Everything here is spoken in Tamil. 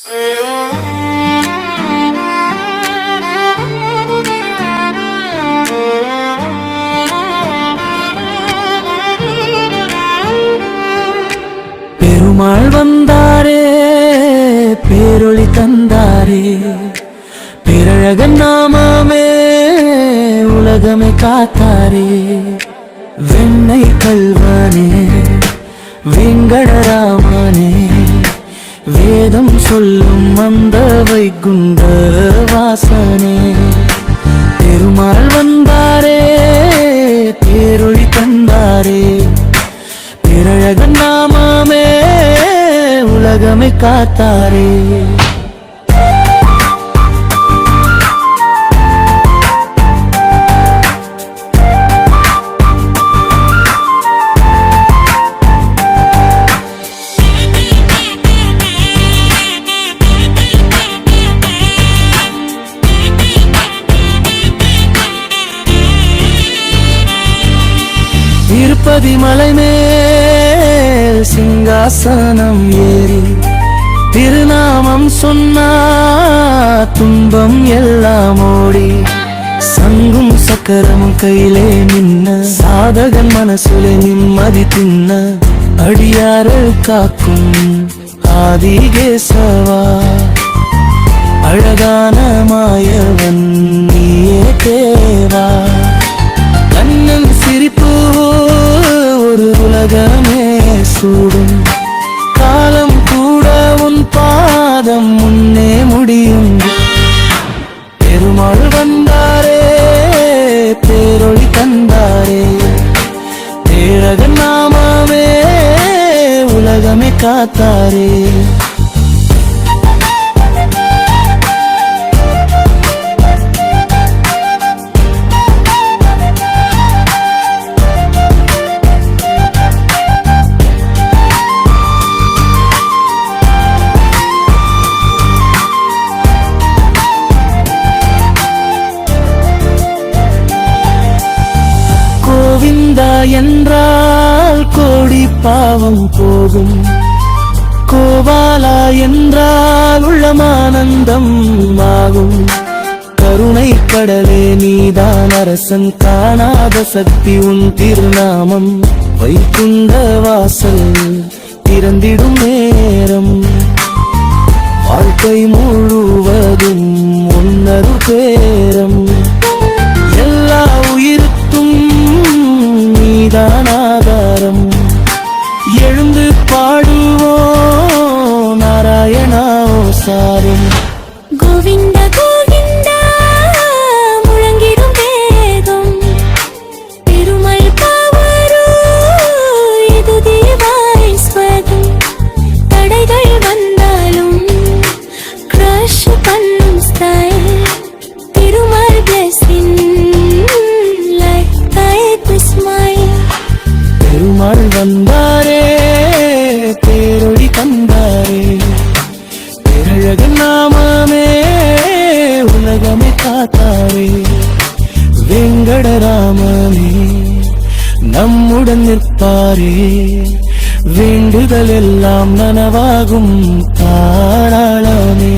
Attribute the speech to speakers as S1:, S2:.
S1: பெருமாள் வந்தாரே, பேரொளி தந்தாரே, பேரழகன் நாமமே உலகமே காத்தாரே. வெண்ணை கல்வனே, வெங்கடராமனே, வேதம் சொல்லும் அந்த வைகுண்ட வாசனே. பெருமாள் வந்தாரே, பேரொளி தந்தாரே, பேரழகன் நாமமே உலகமே காத்தாரே. திருப்பதி மலை மேல் சிங்காசனம் ஏறி திருநாமம் சொன்னா துன்பம் எல்லாம் ஓடி. சங்கும் சக்கரமும் கையிலே நின்ன சாதகன் மனசுலே நிம்மதி தின்ன அடியார்கள் காக்கும் ஆதிகேசவா. அழகான மாயவன் நீயே தேவா. கண்ணன் சிரிப்பு ஒரு உலகமே சூடும். காலம் கூட உன் பாதம் முன்னே முடியும். பெருமாள் வந்தாரே, பேரொளி தந்தாரே, பேரழகன் நாமமே உலகமே காத்தாரே. கோவிந்தா என்றால் கோடி பாவம் போகும். கோபாலா என்றால் உள்ளமானந்தம் ஆகும். கருணை கடலே நீதான் அரசன், காணாத சக்தி உன் திருநாமம். வைகுண்ட வாசல் திறந்திடும் நேரம். வாழ்க்கை முழுவதும் உன்னரு பேரம். எல்லா உயிருக்கும் நீதான் ஆதாரம். எழுந்து பாடுவோம் நாராயணா சாரம்.
S2: கோவிந்த கோவிந்தா முழங்கிடும் வேதம். பெருமாள் பாவரோ இது தேவாய் ஸ்வகம். தடைகள் வந்தாலும் கிரஷ் பண்ணும் style. Thirumal blessing like a smile.
S1: Perumal வந்தாரே, பேரொளி தந்தாரே, பேரழகன் நாமமே உலகமே காத்தாரே. வெங்கடராமனே நம்முடன் நிற்பாரே. வேண்டுதல் எல்லாம் நனவாகும் தாராளமே.